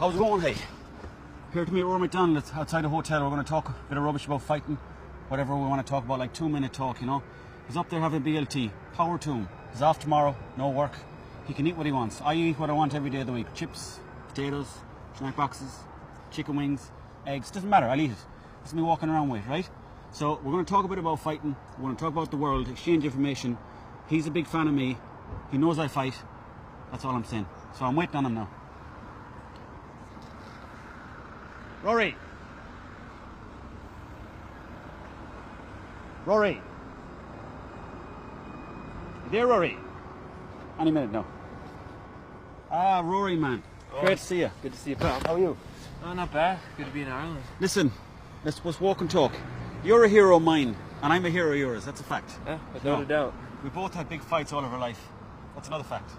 How's it going, hey? Here to meet Rory MacDonald outside the hotel. We're going to talk a bit of rubbish about fighting, whatever we want to talk about, like 2-minute talk, you know. He's up there having BLT. Power to him. He's off tomorrow, no work. He can eat what he wants. I eat what I want every day of the week. Chips, potatoes, snack boxes, chicken wings, eggs. Doesn't matter, I'll eat it. It's me walking around with, right? So we're going to talk a bit about fighting. We're going to talk about the world, exchange information. He's a big fan of me. He knows I fight. That's all I'm saying. So I'm waiting on him now. Rory. Rory. You there, Rory? Any minute now. Ah, Rory, man. Oh, great to see you. Good to see you, pal. How are you? Oh, not bad. Good to be in Ireland. Listen, let's walk and talk. You're a hero of mine, and I'm a hero of yours. That's a fact. Yeah, without a doubt. We both had big fights all of our life. That's another fact.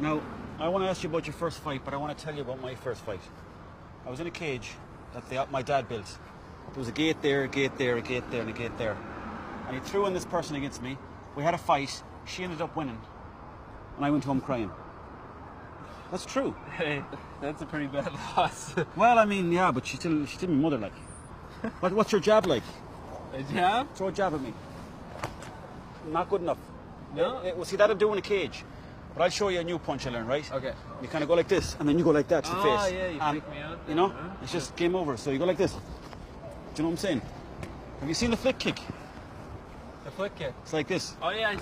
Now, I want to ask you about your first fight, but I want to tell you about my first fight. I was in a cage that my dad built. There was a gate there, a gate there, a gate there, and a gate there. And he threw in this person against me. We had a fight. She ended up winning. And I went home crying. That's true. Hey, that's a pretty bad loss. Well, I mean, yeah, but she's still my mother, like. What's your jab like? A jab? Throw a jab at me. Not good enough. No? Well, see, that'll do in a cage. But I'll show you a new punch I learned, right? Okay. You kind of go like this, and then you go like that to the face. Oh, yeah, you pick me out. You know, it's just game over. So you go like this. Do you know what I'm saying? Have you seen the flick kick? The flick kick? It's like this. Oh, yeah,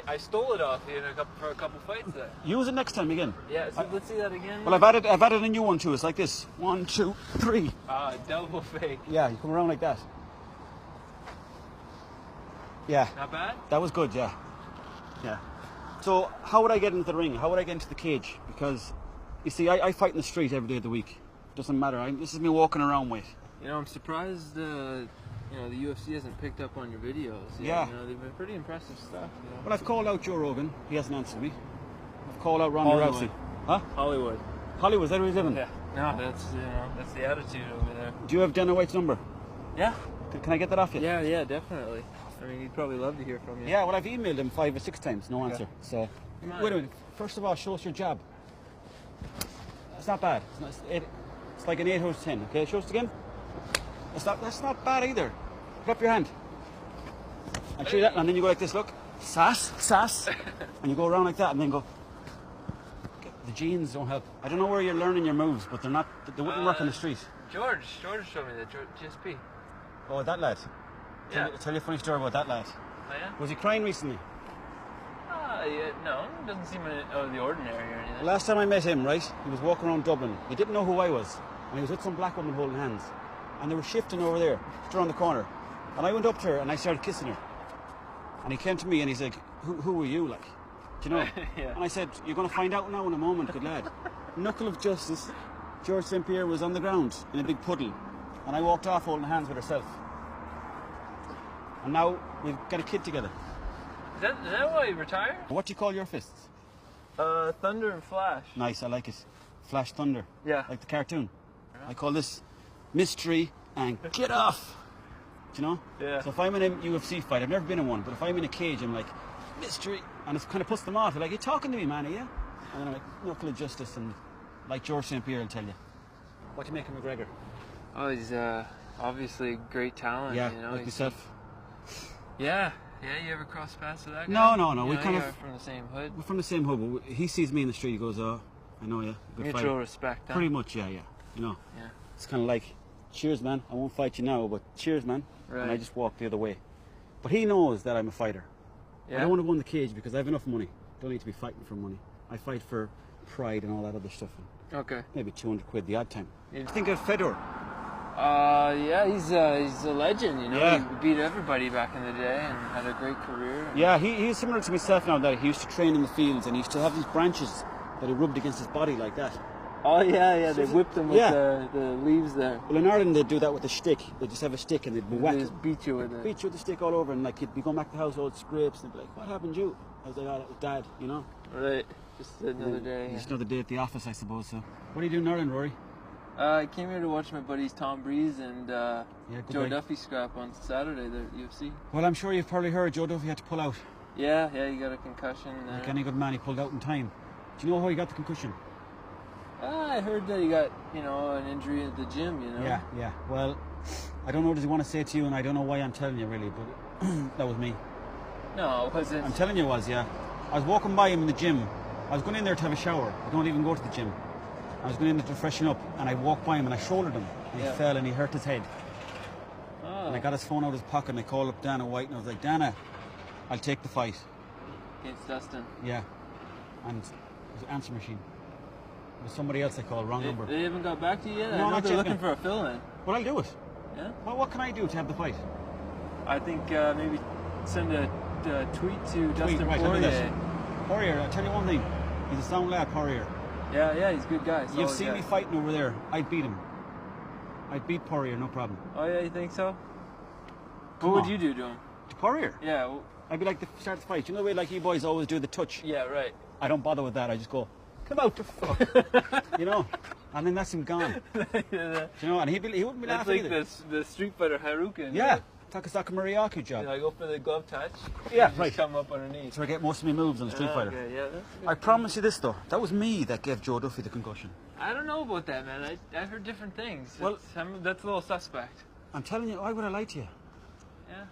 I stole it off you for a couple fights there. Use it next time again. Yeah, so let's see that again. Well, I've added a new one too. It's like this. 1, 2, 3. Double fake. Yeah, you come around like that. Yeah. Not bad? That was good, yeah. Yeah. So, how would I get into the ring? How would I get into the cage? Because, you see, I fight in the street every day of the week. Doesn't matter. This is me walking around with. You know, I'm surprised, the UFC hasn't picked up on your videos. Yeah. You know, they've been pretty impressive stuff. You know? Well, I've called out Joe Rogan. He hasn't answered me. I've called out Ronda Rousey. Huh? Hollywood. Hollywood, is that where he's living? Yeah. No, that's the attitude over there. Do you have Dana White's number? Yeah. Can I get that off you? Yeah, definitely. I mean, he'd probably love to hear from you. Yeah, well, I've emailed him 5 or 6 times, no answer. So, wait a minute. First of all, show us your jab. It's not bad. It's like an 8 out of 10. Okay, show us again. That's not bad either. Put up your hand. And show you that, and then you go like this. Look, sass, and you go around like that, and then go. The genes don't help. I don't know where you're learning your moves, but they wouldn't work on the street. George showed me that. GSP. Oh, that lad. Yeah. Tell you a funny story about that lad. Oh, yeah? Was he crying recently? Yeah, no, it doesn't seem out of the ordinary or anything. Last time I met him, right, he was walking around Dublin. He didn't know who I was. And he was with some black woman holding hands. And they were shifting over there, just around the corner. And I went up to her and I started kissing her. And he came to me and he's like, who are you, like? Do you know? Yeah. And I said, you're going to find out now in a moment, good lad. Knuckle of justice. George St. Pierre was on the ground in a big puddle. And I walked off holding hands with herself. And now we've got a kid together. Is that why you retired? What do you call your fists? Thunder and Flash. Nice, I like it. Flash Thunder. Yeah. Like the cartoon. I call this mystery and get off. Do you know? Yeah. So if I'm in a UFC fight, I've never been in one, but if I'm in a cage, I'm like, mystery. And it kind of puts them off. They're like, you're talking to me, man, are you? And then I'm like, knuckle of justice. And like George St. Pierre will tell you. What do you make of McGregor? Oh, he's obviously great talent. Yeah, you know? like yourself. Yeah, you ever cross paths with that guy? No. We kind of from the same hood. We're from the same hood. But he sees me in the street. He goes, "Oh, I know you." Mutual respect. Huh? Pretty much, yeah. You know. Yeah. It's kind of like, cheers, man. I won't fight you now, but cheers, man. Right. And I just walk the other way. But he knows that I'm a fighter. Yeah. I don't want to go in the cage because I have enough money. Don't need to be fighting for money. I fight for pride and all that other stuff. Okay. Maybe 200 quid the odd time. Yeah. Think of Fedor. Yeah, he's a legend, you know. Yeah. He beat everybody back in the day and had a great career. Yeah, he's similar to myself now, that he used to train in the fields and he used to have these branches that he rubbed against his body like that. Oh yeah, they whipped him with the leaves there. Well, in Ireland they'd do that with a stick. They'd just have a stick and they'd be whacking. Just beat you with it. Beat you with the stick all over, and like you'd be going back to the house, old scrapes, and they'd be like, "What happened to you?" I was like, "Oh, that was Dad," you know. Right, just another day. Just another day at the office, I suppose. So, what are you doing in Ireland, Rory? I came here to watch my buddies Tom Breeze and Joe guy. Duffy scrap on Saturday, the UFC. Well, I'm sure you've probably heard Joe Duffy had to pull out. Yeah, he got a concussion. Like any good man, he pulled out in time. Do you know how he got the concussion? I heard that he got, an injury at the gym, Yeah. Well, I don't know what he want to say to you, and I don't know why I'm telling you really, but that was me. No, it wasn't. I'm telling you it was, yeah. I was walking by him in the gym. I was going in there to have a shower. I don't even go to the gym. I was going in there to freshen up, and I walked by him and I shouldered him. And he fell and he hurt his head. Oh. And I got his phone out of his pocket and I called up Dana White and I was like, Dana, I'll take the fight. Against Dustin. Yeah. And it was an answer machine. It was somebody else I called, wrong number. They haven't got back to you yet? No, I know not they're yet, looking no. for a fill-in. Well, I'll do it. Yeah? Well, what can I do to have the fight? I think maybe send a tweet to Dustin Right, I'll do Poirier. that. Poirier, I'll tell you one thing. He's a sound lad, Poirier. Yeah, he's a good guy. You've seen me fighting over there. I'd beat him. I'd beat Poirier, no problem. Oh, yeah, you think so? Come What would on. you do to him? To Poirier? Yeah, well, I'd be like the start the fight. You know the way like you boys always do the touch? yeah, right. I don't bother with that. I just go, come out the fuck. And then that's him gone. And he wouldn't be That's laughing like either. the Street Fighter Haruken. Yeah. Takasaka Moriyaku job. I go for the glove touch. Yeah, you right. Just come up underneath. So I get most of my moves on the Street Fighter. Okay, yeah, that's good. I promise you this though, that was me that gave Joe Duffy the concussion. I don't know about that, man. I've heard different things. Well- That's a little suspect. I'm telling you, why would I lie to you? Yeah,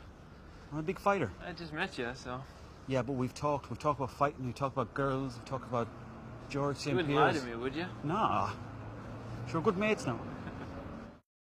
I'm a big fighter. I just met you, so Yeah, but we've talked about fighting, we've talked about girls, we've talked about George you St. wouldn't lie Pierre's. to me, would you? Nah. Sure, we're good mates now.